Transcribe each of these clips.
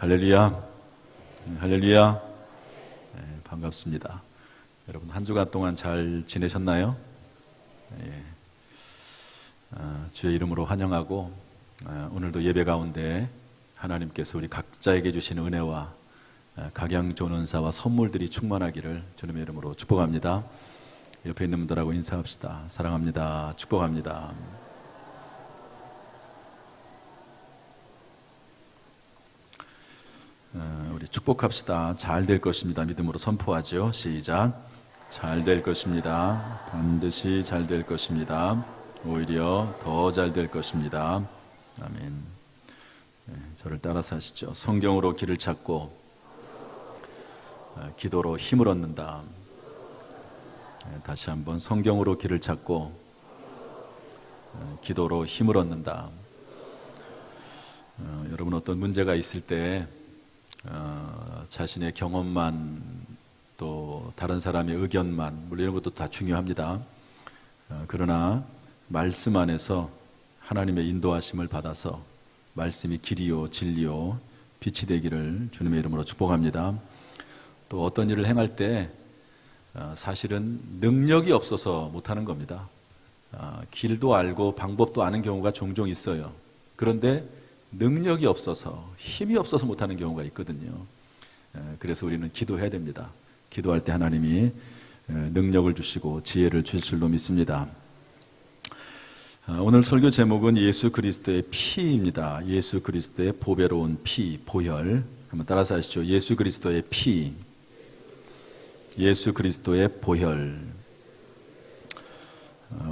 할렐루야, 할렐루야. 반갑습니다. 여러분 한 주간 동안 잘 지내셨나요? 주의 이름으로 환영하고 오늘도 예배 가운데 하나님께서 우리 각자에게 주시는 은혜와 각양 좋은 은사와 선물들이 충만하기를 주님의 이름으로 축복합니다. 옆에 있는 분들하고 인사합시다. 사랑합니다. 축복합니다. 우리 축복합시다. 잘 될 것입니다. 믿음으로 선포하죠. 시작. 잘 될 것입니다. 반드시 잘 될 것입니다. 오히려 더 잘 될 것입니다. 아멘. 저를 따라서 하시죠. 성경으로 길을 찾고 기도로 힘을 얻는다. 다시 한번 성경으로 길을 찾고 기도로 힘을 얻는다. 여러분 어떤 문제가 있을 때 자신의 경험만 또 다른 사람의 의견만 물론 이런 것도 다 중요합니다. 그러나 말씀 안에서 하나님의 인도하심을 받아서 말씀이 길이요 진리요 빛이 되기를 주님의 이름으로 축복합니다. 또 어떤 일을 행할 때 사실은 능력이 없어서 못하는 겁니다. 길도 알고 방법도 아는 경우가 종종 있어요. 그런데 능력이 없어서 힘이 없어서 못하는 경우가 있거든요. 그래서 우리는 기도해야 됩니다. 기도할 때 하나님이 능력을 주시고 지혜를 주실 줄로 믿습니다. 오늘 설교 제목은 예수 그리스도의 피입니다. 예수 그리스도의 보배로운 피, 보혈. 한번 따라서 하시죠. 예수 그리스도의 피, 예수 그리스도의 보혈.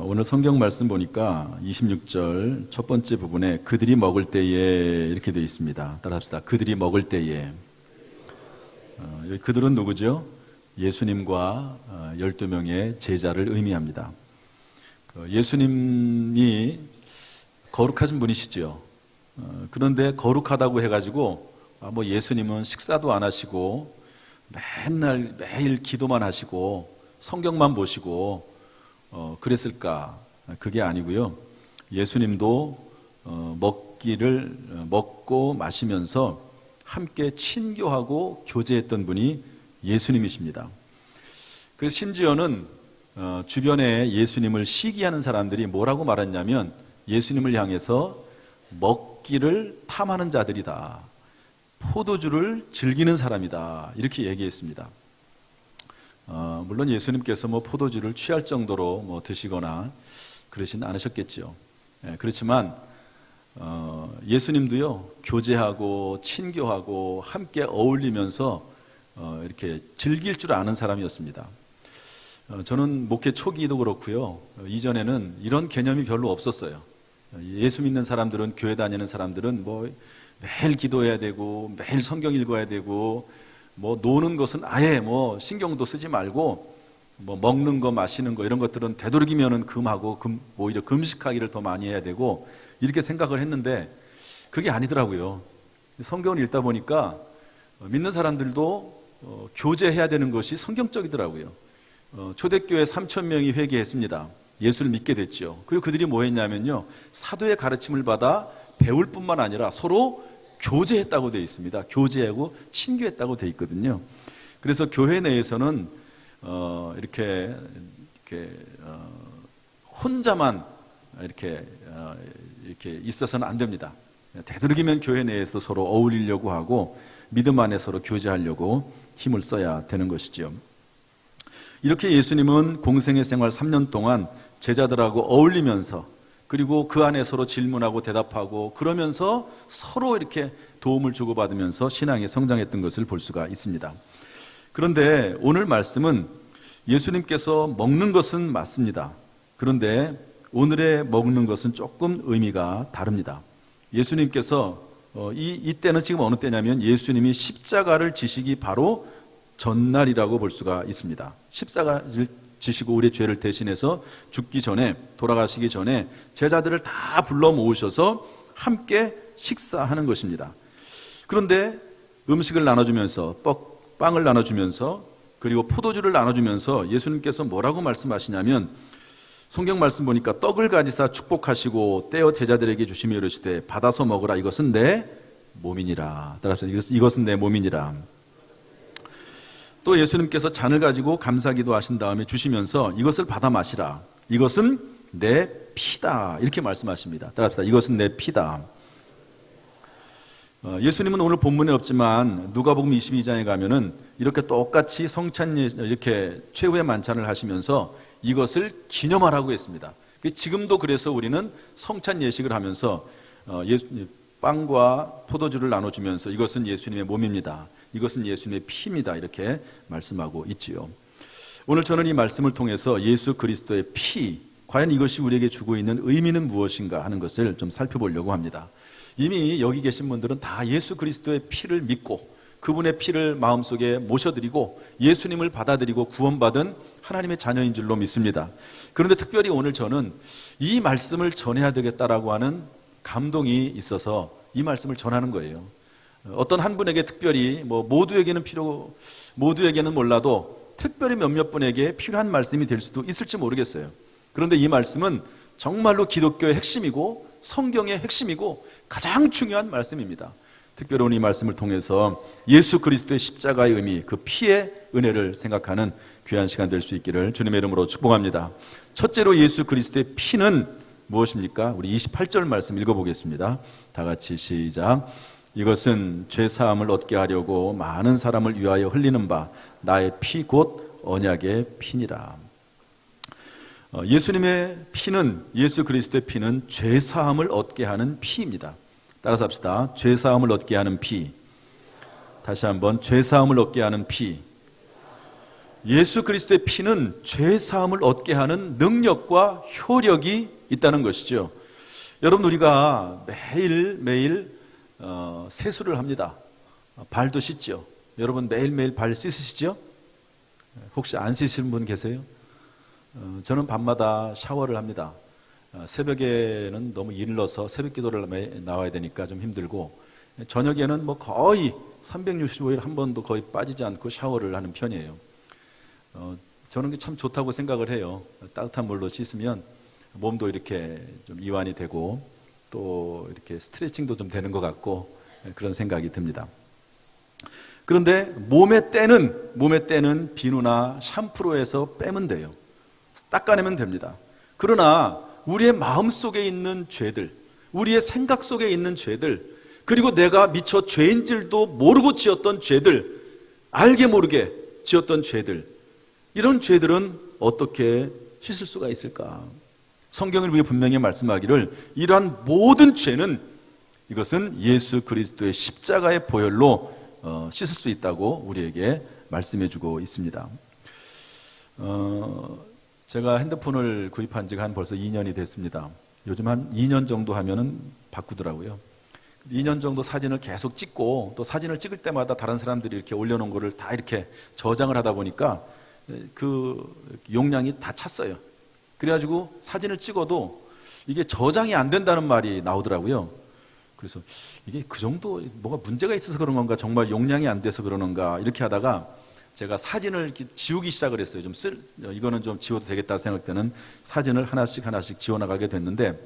오늘 성경 말씀 보니까 26절 첫 번째 부분에 그들이 먹을 때에 이렇게 되어 있습니다. 따라합시다. 그들이 먹을 때에. 여기 그들은 누구죠? 예수님과 12명의 제자를 의미합니다. 예수님이 거룩하신 분이시죠. 그런데 거룩하다고 해가지고 뭐 예수님은 식사도 안 하시고 매일 기도만 하시고 성경만 보시고 그랬을까? 그게 아니고요. 예수님도 먹기를 먹고 마시면서 함께 친교하고 교제했던 분이 예수님이십니다. 그래서 심지어는 주변에 예수님을 시기하는 사람들이 뭐라고 말했냐면 예수님을 향해서 먹기를 탐하는 자들이다. 포도주를 즐기는 사람이다. 이렇게 얘기했습니다. 물론 예수님께서 뭐 포도주를 취할 정도로 뭐 드시거나 그러진 않으셨겠죠. 그렇지만 예수님도요 교제하고 친교하고 함께 어울리면서 이렇게 즐길 줄 아는 사람이었습니다. 저는 목회 초기도 그렇고요. 이전에는 이런 개념이 별로 없었어요. 예수 믿는 사람들은 교회 다니는 사람들은 뭐 매일 기도해야 되고 매일 성경 읽어야 되고 뭐 노는 것은 아예 뭐 신경도 쓰지 말고 뭐 먹는 거 마시는 거 이런 것들은 되도록이면은 금하고 오히려 금식하기를 더 많이 해야 되고 이렇게 생각을 했는데 그게 아니더라고요. 성경을 읽다 보니까 믿는 사람들도 교제해야 되는 것이 성경적이더라고요. 초대교회 3,000명이 회개했습니다. 예수를 믿게 됐죠. 그리고 그들이 뭐 했냐면요 사도의 가르침을 받아 배울 뿐만 아니라 서로 교제했다고 되어 있습니다. 교제하고 친교했다고 되어 있거든요. 그래서 교회 내에서는 이렇게 혼자만 이렇게 있어서는 안 됩니다. 되도록이면 교회 내에서 서로 어울리려고 하고 믿음 안에 서로 교제하려고 힘을 써야 되는 것이죠. 이렇게 예수님은 공생의 생활 3년 동안 제자들하고 어울리면서 그리고 그 안에 서로 질문하고 대답하고 그러면서 서로 이렇게 도움을 주고받으면서 신앙에 성장했던 것을 볼 수가 있습니다. 그런데 오늘 말씀은 예수님께서 먹는 것은 맞습니다. 그런데 오늘의 먹는 것은 조금 의미가 다릅니다. 예수님께서 이때는 지금 어느 때냐면 예수님이 십자가를 지시기 바로 전날이라고 볼 수가 있습니다. 십자가를 지시고 우리의 죄를 대신해서 죽기 전에 돌아가시기 전에 제자들을 다 불러 모으셔서 함께 식사하는 것입니다. 그런데 음식을 나눠주면서 빵을 나눠주면서 그리고 포도주를 나눠주면서 예수님께서 뭐라고 말씀하시냐면 성경 말씀 보니까 떡을 가지사 축복하시고 떼어 제자들에게 주시며 이르시되 받아서 먹으라 이것은 내 몸이니라. 따라서 이것은 내 몸이니라. 또 예수님께서 잔을 가지고 감사기도 하신 다음에 주시면서 이것을 받아 마시라. 이것은 내 피다. 이렇게 말씀하십니다. 따라합시다. 이것은 내 피다. 예수님은 오늘 본문에 없지만 누가복음 22장에 가면은 이렇게 똑같이 성찬 이렇게 최후의 만찬을 하시면서 이것을 기념하라고 했습니다. 지금도 그래서 우리는 성찬 예식을 하면서 빵과 포도주를 나눠주면서 이것은 예수님의 몸입니다. 이것은 예수님의 피입니다. 이렇게 말씀하고 있지요. 오늘 저는 이 말씀을 통해서 예수 그리스도의 피, 과연 이것이 우리에게 주고 있는 의미는 무엇인가 하는 것을 좀 살펴보려고 합니다. 이미 여기 계신 분들은 다 예수 그리스도의 피를 믿고 그분의 피를 마음속에 모셔드리고 예수님을 받아들이고 구원받은 하나님의 자녀인 줄로 믿습니다. 그런데 특별히 오늘 저는 이 말씀을 전해야 되겠다라고 하는 감동이 있어서 이 말씀을 전하는 거예요. 어떤 한 분에게 특별히 모두에게는 몰라도 특별히 몇몇 분에게 필요한 말씀이 될 수도 있을지 모르겠어요. 그런데 이 말씀은 정말로 기독교의 핵심이고 성경의 핵심이고 가장 중요한 말씀입니다. 특별히 오늘 이 말씀을 통해서 예수 그리스도의 십자가의 의미, 그 피의 은혜를 생각하는 귀한 시간 될 수 있기를 주님의 이름으로 축복합니다. 첫째로 예수 그리스도의 피는 무엇입니까? 우리 28절 말씀 읽어보겠습니다. 다 같이 시작. 이것은 죄사함을 얻게 하려고 많은 사람을 위하여 흘리는 바 나의 피 곧 언약의 피니라. 예수님의 피는, 예수 그리스도의 피는 죄사함을 얻게 하는 피입니다. 따라서 합시다. 죄사함을 얻게 하는 피. 다시 한번 죄사함을 얻게 하는 피. 예수 그리스도의 피는 죄사함을 얻게 하는 능력과 효력이 있다는 것이죠. 여러분, 우리가 매일매일 세수를 합니다. 발도 씻죠. 여러분 매일매일 발 씻으시죠? 혹시 안 씻으시는 분 계세요? 저는 밤마다 샤워를 합니다. 새벽에는 너무 일러서 새벽 기도를 나와야 되니까 좀 힘들고, 저녁에는 거의 365일 한 번도 거의 빠지지 않고 샤워를 하는 편이에요. 저는 그게 참 좋다고 생각을 해요. 따뜻한 물로 씻으면 몸도 이렇게 좀 이완이 되고 또 이렇게 스트레칭도 좀 되는 것 같고 그런 생각이 듭니다. 그런데 몸의 때는 비누나 샴푸로 해서 빼면 돼요. 닦아내면 됩니다. 그러나 우리의 마음 속에 있는 죄들, 우리의 생각 속에 있는 죄들, 그리고 내가 미처 죄인 줄도 모르고 지었던 죄들, 알게 모르게 지었던 죄들, 이런 죄들은 어떻게 씻을 수가 있을까? 성경을 우리가 분명히 말씀하기를 이러한 모든 죄는 이것은 예수 그리스도의 십자가의 보혈로 씻을 수 있다고 우리에게 말씀해주고 있습니다. 제가 핸드폰을 구입한 지가 벌써 2년이 됐습니다. 요즘 한 2년 정도 하면은 바꾸더라고요. 2년 정도 사진을 계속 찍고 또 사진을 찍을 때마다 다른 사람들이 이렇게 올려놓은 거를 다 이렇게 저장을 하다 보니까 그 용량이 다 찼어요. 그래가지고 사진을 찍어도 이게 저장이 안 된다는 말이 나오더라고요. 그래서 이게 그 정도 뭐가 문제가 있어서 그런 건가, 정말 용량이 안 돼서 그러는가, 이렇게 하다가 제가 사진을 이렇게 지우기 시작을 했어요. 이거는 좀 지워도 되겠다 생각되는 사진을 하나씩 지워나가게 됐는데,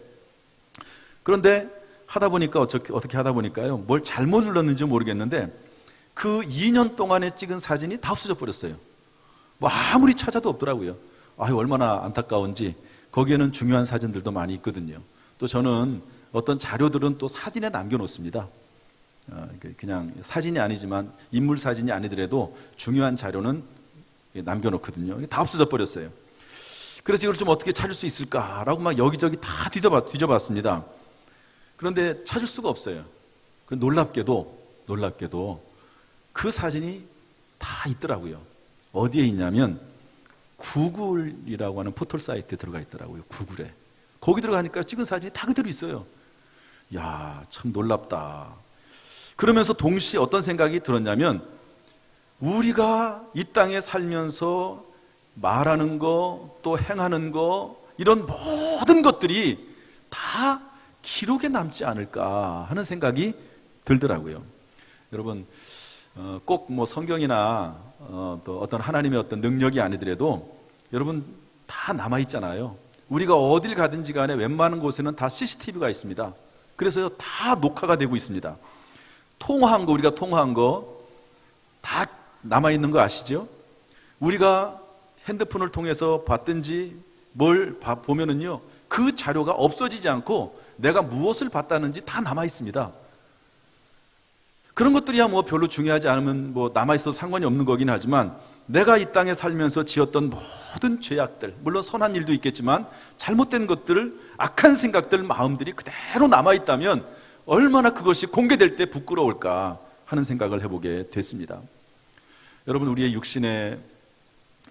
그런데 하다 보니까 어떻게 하다 보니까요, 뭘 잘못 눌렀는지 모르겠는데 그 2년 동안에 찍은 사진이 다 없어져 버렸어요. 아무리 찾아도 없더라고요. 얼마나 안타까운지. 거기에는 중요한 사진들도 많이 있거든요. 또 저는 어떤 자료들은 또 사진에 남겨놓습니다. 그냥 사진이 아니지만 인물 사진이 아니더라도 중요한 자료는 남겨놓거든요. 다 없어져 버렸어요. 그래서 이걸 좀 어떻게 찾을 수 있을까라고 막 여기저기 다 뒤져봤습니다. 그런데 찾을 수가 없어요. 놀랍게도 그 사진이 다 있더라고요. 어디에 있냐면 구글이라고 하는 포털 사이트에 들어가 있더라고요. 구글에. 거기 들어가니까 찍은 사진이 다 그대로 있어요. 야, 참 놀랍다. 그러면서 동시에 어떤 생각이 들었냐면, 우리가 이 땅에 살면서 말하는 거, 또 행하는 거, 이런 모든 것들이 다 기록에 남지 않을까 하는 생각이 들더라고요. 여러분, 꼭 성경이나 또 어떤 하나님의 어떤 능력이 아니더라도 여러분 다 남아있잖아요. 우리가 어딜 가든지 간에 웬만한 곳에는 다 CCTV가 있습니다. 그래서 다 녹화가 되고 있습니다. 우리가 통화한 거 다 남아있는 거 아시죠? 우리가 핸드폰을 통해서 봤든지 뭘 보면은요, 그 자료가 없어지지 않고 내가 무엇을 봤다는지 다 남아있습니다. 그런 것들이야 뭐 별로 중요하지 않으면 뭐 남아있어도 상관이 없는 거긴 하지만, 내가 이 땅에 살면서 지었던 모든 죄악들, 물론 선한 일도 있겠지만 잘못된 것들, 악한 생각들, 마음들이 그대로 남아있다면 얼마나 그것이 공개될 때 부끄러울까 하는 생각을 해보게 됐습니다. 여러분, 우리의 육신의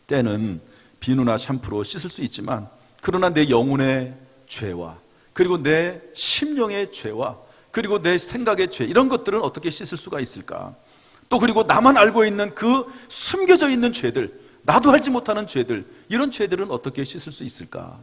때는 비누나 샴푸로 씻을 수 있지만, 그러나 내 영혼의 죄와, 그리고 내 심령의 죄와, 그리고 내 생각의 죄, 이런 것들은 어떻게 씻을 수가 있을까? 또 그리고 나만 알고 있는 그 숨겨져 있는 죄들, 나도 알지 못하는 죄들, 이런 죄들은 어떻게 씻을 수 있을까?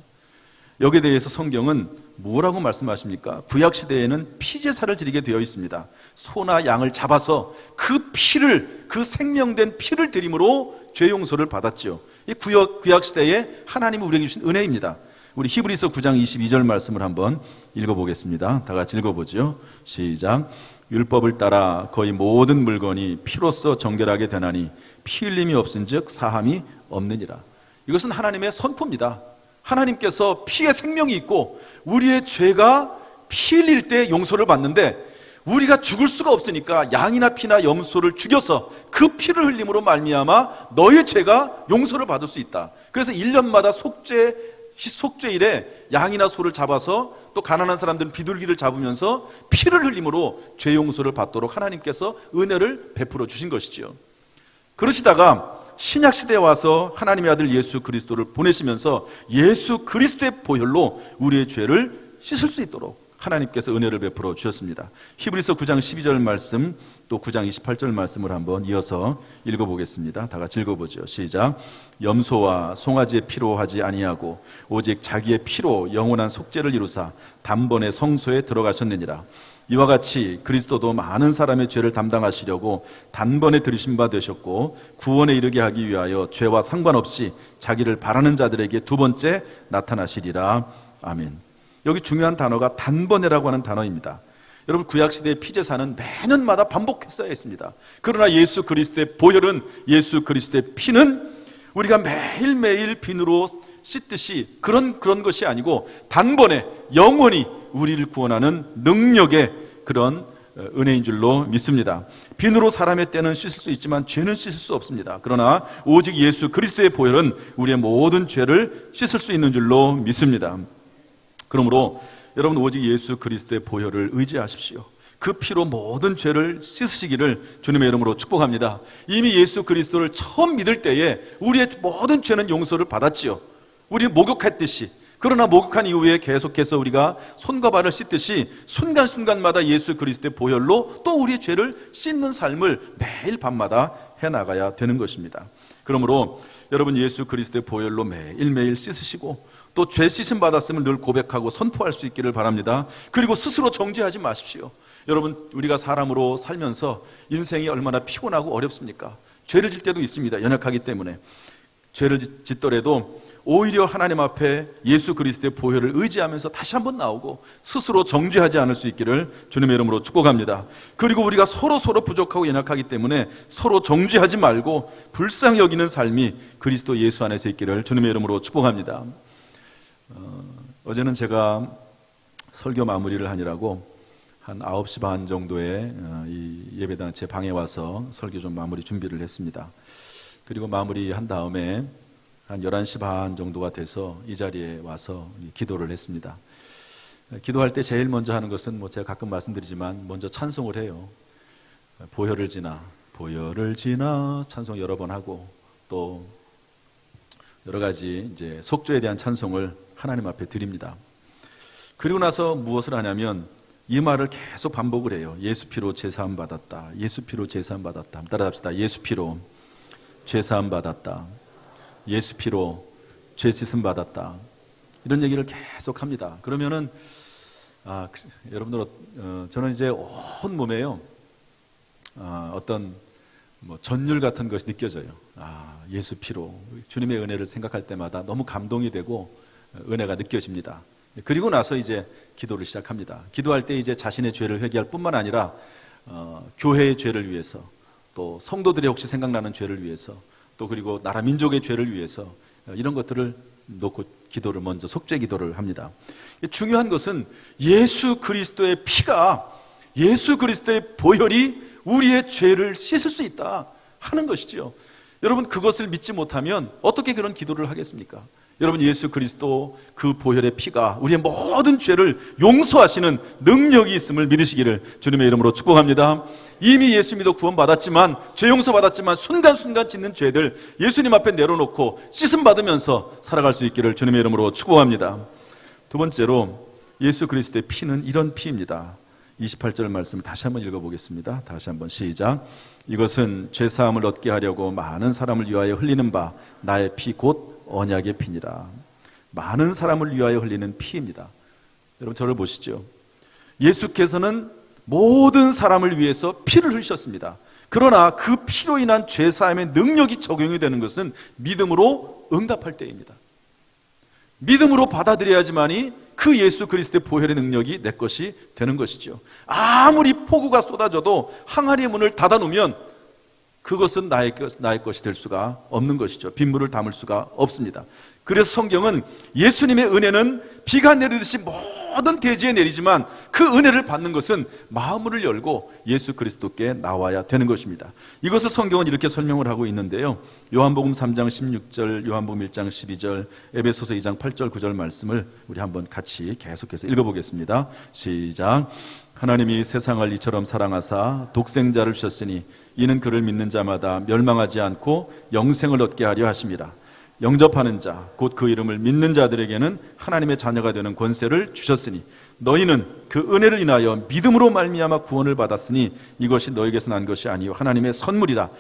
여기에 대해서 성경은 뭐라고 말씀하십니까? 구약시대에는 피제사를 드리게 되어 있습니다. 소나 양을 잡아서 그 피를, 그 생명된 피를 드림으로 죄 용서를 받았죠. 이 구약시대에 하나님이 우리에게 주신 은혜입니다. 우리 히브리서 9장 22절 말씀을 한번 읽어보겠습니다. 다 같이 읽어보죠. 시작. 율법을 따라 거의 모든 물건이 피로써 정결하게 되나니 피 흘림이 없은즉 사함이 없느니라. 이것은 하나님의 선포입니다. 하나님께서 피에 생명이 있고 우리의 죄가 피 흘릴 때 용서를 받는데, 우리가 죽을 수가 없으니까 양이나 피나 염소를 죽여서 그 피를 흘림으로 말미암아 너의 죄가 용서를 받을 수 있다. 그래서 1년마다 속죄일에 양이나 소를 잡아서, 또 가난한 사람들은 비둘기를 잡으면서 피를 흘림으로 죄 용서를 받도록 하나님께서 은혜를 베풀어 주신 것이지요. 그러시다가 신약 시대에 와서 하나님의 아들 예수 그리스도를 보내시면서 예수 그리스도의 보혈로 우리의 죄를 씻을 수 있도록 하나님께서 은혜를 베풀어 주셨습니다. 히브리서 9장 12절 말씀, 또 9장 28절 말씀을 한번 이어서 읽어보겠습니다. 다 같이 읽어보죠. 시작. 염소와 송아지의 피로 하지 아니하고 오직 자기의 피로 영원한 속죄를 이루사 단번에 성소에 들어가셨느니라. 이와 같이 그리스도도 많은 사람의 죄를 담당하시려고 단번에 들으신 바 되셨고, 구원에 이르게 하기 위하여 죄와 상관없이 자기를 바라는 자들에게 두 번째 나타나시리라. 아멘. 여기 중요한 단어가 단번에라고 하는 단어입니다. 여러분, 구약시대의 피제사는 매년마다 반복했어야 했습니다. 그러나 예수 그리스도의 보혈은, 예수 그리스도의 피는 우리가 매일매일 비누로 씻듯이 그런 것이 아니고 단번에 영원히 우리를 구원하는 능력의 그런 은혜인 줄로 믿습니다. 비누로 사람의 때는 씻을 수 있지만 죄는 씻을 수 없습니다. 그러나 오직 예수 그리스도의 보혈은 우리의 모든 죄를 씻을 수 있는 줄로 믿습니다. 그러므로 여러분, 오직 예수 그리스도의 보혈을 의지하십시오. 그 피로 모든 죄를 씻으시기를 주님의 이름으로 축복합니다. 이미 예수 그리스도를 처음 믿을 때에 우리의 모든 죄는 용서를 받았지요. 우리 목욕했듯이. 그러나 목욕한 이후에 계속해서 우리가 손과 발을 씻듯이 순간순간마다 예수 그리스도의 보혈로 또 우리의 죄를 씻는 삶을 매일 밤마다 해나가야 되는 것입니다. 그러므로 여러분, 예수 그리스도의 보혈로 매일매일 씻으시고, 또 죄 씻음 받았음을 늘 고백하고 선포할 수 있기를 바랍니다. 그리고 스스로 정죄하지 마십시오. 여러분, 우리가 사람으로 살면서 인생이 얼마나 피곤하고 어렵습니까? 죄를 질 때도 있습니다. 연약하기 때문에. 죄를 짓더라도 오히려 하나님 앞에 예수 그리스도의 보혈을 의지하면서 다시 한번 나오고 스스로 정죄하지 않을 수 있기를 주님의 이름으로 축복합니다. 그리고 우리가 서로 부족하고 연약하기 때문에 서로 정죄하지 말고 불쌍히 여기는 삶이 그리스도 예수 안에서 있기를 주님의 이름으로 축복합니다. 어제는 제가 설교 마무리를 하느라고 한 9시 반 정도에 이 예배당 제 방에 와서 설교 좀 마무리 준비를 했습니다. 그리고 마무리한 다음에 한 11시 반 정도가 돼서 이 자리에 와서 기도를 했습니다. 기도할 때 제일 먼저 하는 것은 제가 가끔 말씀드리지만 먼저 찬송을 해요. 보혈을 지나 찬송 여러 번 하고, 또 여러 가지 이제 속죄에 대한 찬송을 하나님 앞에 드립니다. 그리고 나서 무엇을 하냐면 이 말을 계속 반복을 해요. 예수 피로 제사함 받았다. 예수 피로 제사함 받았다. 따라합시다. 예수 피로 제사함 받았다. 예수 피로 죄 씻음 받았다. 이런 얘기를 계속 합니다. 그러면은 여러분들 저는 이제 온 몸에요 어떤 전율 같은 것이 느껴져요. 예수 피로 주님의 은혜를 생각할 때마다 너무 감동이 되고 은혜가 느껴집니다. 그리고 나서 이제 기도를 시작합니다. 기도할 때 이제 자신의 죄를 회개할 뿐만 아니라 교회의 죄를 위해서, 또 성도들의 혹시 생각나는 죄를 위해서, 또 그리고 나라 민족의 죄를 위해서 이런 것들을 놓고 기도를 먼저 속죄 기도를 합니다. 중요한 것은 예수 그리스도의 피가, 예수 그리스도의 보혈이 우리의 죄를 씻을 수 있다 하는 것이지요. 여러분, 그것을 믿지 못하면 어떻게 그런 기도를 하겠습니까? 여러분, 예수 그리스도 그 보혈의 피가 우리의 모든 죄를 용서하시는 능력이 있음을 믿으시기를 주님의 이름으로 축복합니다. 이미 예수 믿어 구원받았지만, 죄 용서받았지만 순간순간 짓는 죄들 예수님 앞에 내려놓고 씻음 받으면서 살아갈 수 있기를 주님의 이름으로 축복합니다. 두 번째로, 예수 그리스도의 피는 이런 피입니다. 28절 말씀 다시 한번 읽어보겠습니다. 다시 한번 시작. 이것은 죄사함을 얻게 하려고 많은 사람을 위하여 흘리는 바 나의 피 곧 언약의 피니라. 많은 사람을 위하여 흘리는 피입니다. 여러분, 저를 보시죠. 예수께서는 모든 사람을 위해서 피를 흘리셨습니다. 그러나 그 피로 인한 죄사함의 능력이 적용이 되는 것은 믿음으로 응답할 때입니다. 믿음으로 받아들여야지만이 그 예수 그리스도의 보혈의 능력이 내 것이 되는 것이죠. 아무리 폭우가 쏟아져도 항아리의 문을 닫아놓으면 그것은 나의 것이 될 수가 없는 것이죠. 빗물을 담을 수가 없습니다. 그래서 성경은 예수님의 은혜는 비가 내리듯이 모든 대지에 내리지만 그 은혜를 받는 것은 마음을 열고 예수 그리스도께 나와야 되는 것입니다. 이것을 성경은 이렇게 설명을 하고 있는데요. 요한복음 3장 16절, 요한복음 1장 12절, 에베소서 2장 8절 9절 말씀을 우리 한번 같이 계속해서 읽어보겠습니다. 시작. 하나님이 세상을 이처럼 사랑하사 독생자를 주셨으니 이는 그를 믿는 자마다 멸망하지 않고 영생을 얻게 하려 하심이라. 영접하는 자, 곧 그 이름을 믿는 자들에게는 하나님의 자녀가 되는 권세를 주셨으니 너희는 그 은혜를 인하여 믿음으로 말미암아 구원을 받았으니 이것이 너에게서 난 것이 아니요 하나님의 선물이라.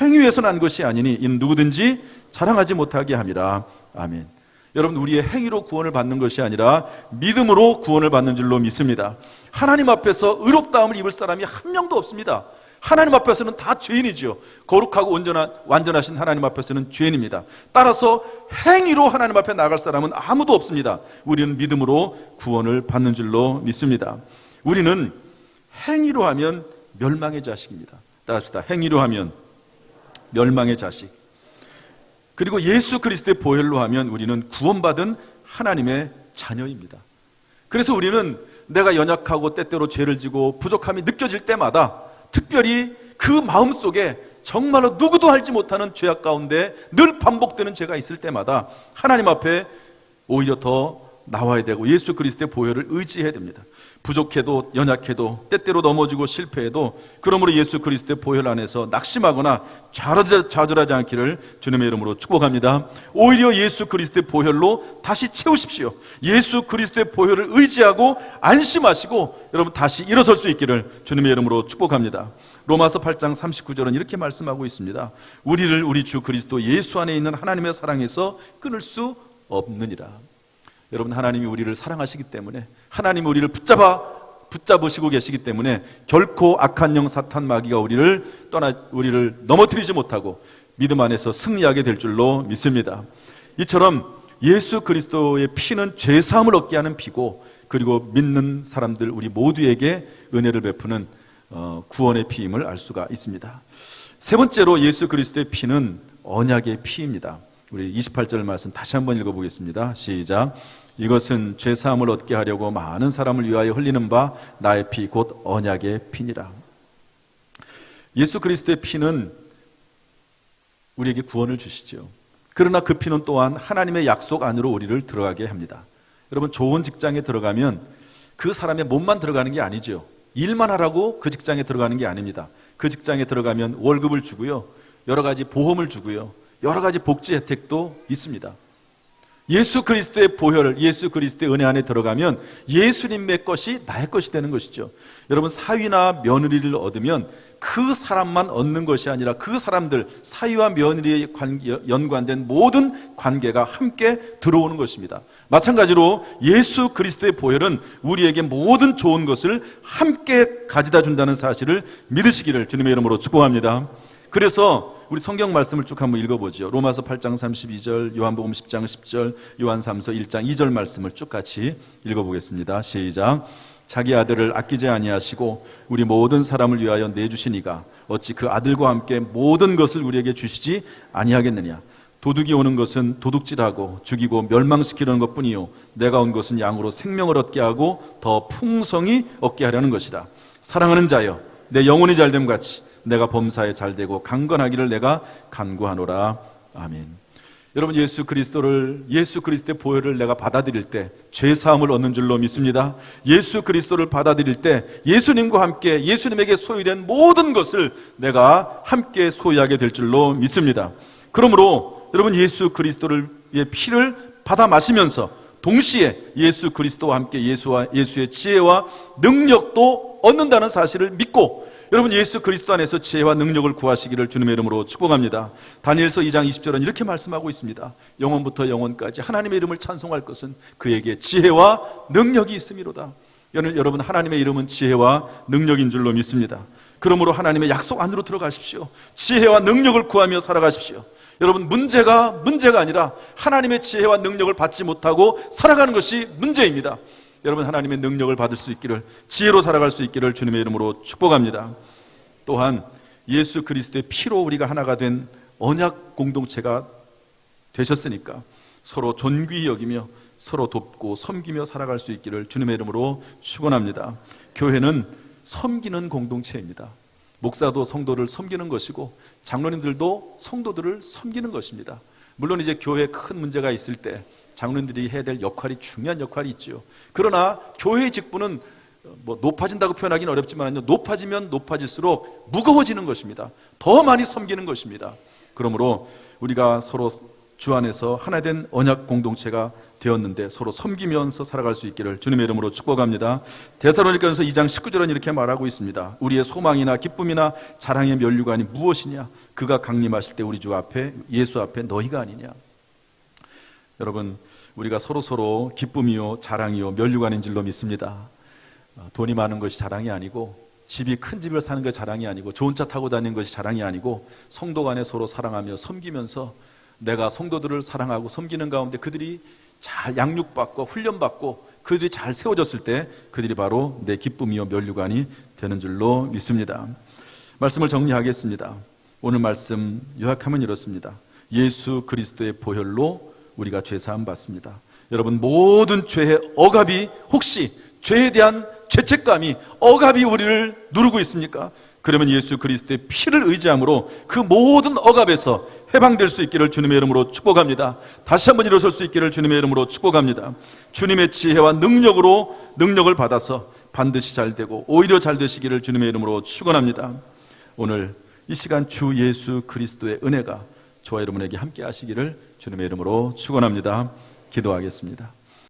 행위에서 난 것이 아니니 이는 누구든지 자랑하지 못하게 함이라. 아멘. 여러분, 우리의 행위로 구원을 받는 것이 아니라 믿음으로 구원을 받는 줄로 믿습니다. 하나님 앞에서 의롭다함을 입을 사람이 한 명도 없습니다. 하나님 앞에서는 다 죄인이지요. 거룩하고 완전하신 하나님 앞에서는 죄인입니다. 따라서 행위로 하나님 앞에 나갈 사람은 아무도 없습니다. 우리는 믿음으로 구원을 받는 줄로 믿습니다. 우리는 행위로 하면 멸망의 자식입니다. 따라합시다. 행위로 하면 멸망의 자식. 그리고 예수 그리스도의 보혈로 하면 우리는 구원받은 하나님의 자녀입니다. 그래서 우리는 내가 연약하고 때때로 죄를 지고 부족함이 느껴질 때마다, 특별히 그 마음속에 정말로 누구도 알지 못하는 죄악 가운데 늘 반복되는 죄가 있을 때마다 하나님 앞에 오히려 더 나와야 되고 예수 그리스도의 보혈을 의지해야 됩니다. 부족해도 연약해도 때때로 넘어지고 실패해도 그러므로 예수 그리스도의 보혈 안에서 낙심하거나 좌절하지 않기를 주님의 이름으로 축복합니다. 오히려 예수 그리스도의 보혈로 다시 채우십시오. 예수 그리스도의 보혈을 의지하고 안심하시고 여러분 다시 일어설 수 있기를 주님의 이름으로 축복합니다. 로마서 8장 39절은 이렇게 말씀하고 있습니다. 우리를 우리 주 그리스도 예수 안에 있는 하나님의 사랑에서 끊을 수 없느니라. 여러분, 하나님이 우리를 사랑하시기 때문에, 하나님이 우리를 붙잡으시고 계시기 때문에 결코 악한 영 사탄 마귀가 우리를 넘어뜨리지 못하고 믿음 안에서 승리하게 될 줄로 믿습니다. 이처럼 예수 그리스도의 피는 죄사함을 얻게 하는 피고, 그리고 믿는 사람들 우리 모두에게 은혜를 베푸는 구원의 피임을 알 수가 있습니다. 세 번째로 예수 그리스도의 피는 언약의 피입니다. 우리 28절 말씀 다시 한번 읽어보겠습니다. 시작. 이것은 죄사함을 얻게 하려고 많은 사람을 위하여 흘리는 바 나의 피 곧 언약의 피니라. 예수 그리스도의 피는 우리에게 구원을 주시죠. 그러나 그 피는 또한 하나님의 약속 안으로 우리를 들어가게 합니다. 여러분, 좋은 직장에 들어가면 그 사람의 몸만 들어가는 게 아니죠. 일만 하라고 그 직장에 들어가는 게 아닙니다. 그 직장에 들어가면 월급을 주고요, 여러 가지 보험을 주고요, 여러 가지 복지 혜택도 있습니다. 예수 그리스도의 보혈, 예수 그리스도의 은혜 안에 들어가면 예수님의 것이 나의 것이 되는 것이죠. 여러분, 사위나 며느리를 얻으면 그 사람만 얻는 것이 아니라 그 사람들, 사위와 며느리에 연관된 모든 관계가 함께 들어오는 것입니다. 마찬가지로 예수 그리스도의 보혈은 우리에게 모든 좋은 것을 함께 가져다 준다는 사실을 믿으시기를 주님의 이름으로 축복합니다. 그래서 우리 성경 말씀을 쭉 한번 읽어보죠. 로마서 8장 32절, 요한복음 10장 10절, 요한 3서 1장 2절 말씀을 쭉 같이 읽어보겠습니다. 시작. 자기 아들을 아끼지 아니하시고 우리 모든 사람을 위하여 내주시니가 어찌 그 아들과 함께 모든 것을 우리에게 주시지 아니하겠느냐. 도둑이 오는 것은 도둑질하고 죽이고 멸망시키려는 것뿐이요 내가 온 것은 양으로 생명을 얻게 하고 더 풍성히 얻게 하려는 것이다. 사랑하는 자여, 내 영혼이 잘됨 같이 내가 범사에 잘되고 강건하기를 내가 간구하노라. 아멘. 여러분, 예수 그리스도의 보혈을 내가 받아들일 때 죄사함을 얻는 줄로 믿습니다. 예수 그리스도를 받아들일 때 예수님과 함께 예수님에게 소유된 모든 것을 내가 함께 소유하게 될 줄로 믿습니다. 그러므로 여러분, 예수 그리스도의 피를 받아 마시면서 동시에 예수 그리스도와 함께 예수의 지혜와 능력도 얻는다는 사실을 믿고 여러분, 예수 그리스도 안에서 지혜와 능력을 구하시기를 주님의 이름으로 축복합니다. 다니엘서 2장 20절은 이렇게 말씀하고 있습니다. 영원부터 영원까지 하나님의 이름을 찬송할 것은 그에게 지혜와 능력이 있음이로다. 여러분, 하나님의 이름은 지혜와 능력인 줄로 믿습니다. 그러므로 하나님의 약속 안으로 들어가십시오. 지혜와 능력을 구하며 살아가십시오. 여러분, 문제가 아니라 하나님의 지혜와 능력을 받지 못하고 살아가는 것이 문제입니다. 여러분, 하나님의 능력을 받을 수 있기를, 지혜로 살아갈 수 있기를 주님의 이름으로 축복합니다. 또한 예수 그리스도의 피로 우리가 하나가 된 언약 공동체가 되셨으니까 서로 존귀히 여기며 서로 돕고 섬기며 살아갈 수 있기를 주님의 이름으로 축원합니다. 교회는 섬기는 공동체입니다. 목사도 성도를 섬기는 것이고 장로님들도 성도들을 섬기는 것입니다. 물론 이제 교회에 큰 문제가 있을 때 장로님들이 해야 될 역할이 중요한 역할이 있죠. 그러나 교회의 직분은 높아진다고 표현하기는 어렵지만요, 높아지면 높아질수록 무거워지는 것입니다. 더 많이 섬기는 것입니다. 그러므로 우리가 서로 주 안에서 하나 된 언약 공동체가 되었는데 서로 섬기면서 살아갈 수 있기를 주님의 이름으로 축복합니다. 데살로니가전서 2장 19절은 이렇게 말하고 있습니다. 우리의 소망이나 기쁨이나 자랑의 면류관이 무엇이냐? 그가 강림하실 때 우리 주 앞에, 예수 앞에 너희가 아니냐? 여러분, 우리가 서로 기쁨이요 자랑이요 면류관인 줄로 믿습니다. 돈이 많은 것이 자랑이 아니고, 집이 큰 집을 사는 것이 자랑이 아니고, 좋은 차 타고 다니는 것이 자랑이 아니고, 성도 간에 서로 사랑하며 섬기면서 내가 성도들을 사랑하고 섬기는 가운데 그들이 잘 양육받고 훈련받고 그들이 잘 세워졌을 때 그들이 바로 내 기쁨이요 면류관이 되는 줄로 믿습니다. 말씀을 정리하겠습니다. 오늘 말씀 요약하면 이렇습니다. 예수 그리스도의 보혈로 우리가 죄사함 받습니다. 여러분, 모든 죄의 억압이, 혹시 죄에 대한 죄책감이, 억압이 우리를 누르고 있습니까? 그러면 예수 그리스도의 피를 의지함으로 그 모든 억압에서 해방될 수 있기를 주님의 이름으로 축복합니다. 다시 한번 일어설 수 있기를 주님의 이름으로 축복합니다. 주님의 지혜와 능력을 받아서 반드시 잘되고 오히려 잘 되시기를 주님의 이름으로 축원합니다. 오늘 이 시간 주 예수 그리스도의 은혜가 저와 여러분에게 함께 하시기를 주님의 이름으로 축원합니다. 기도하겠습니다.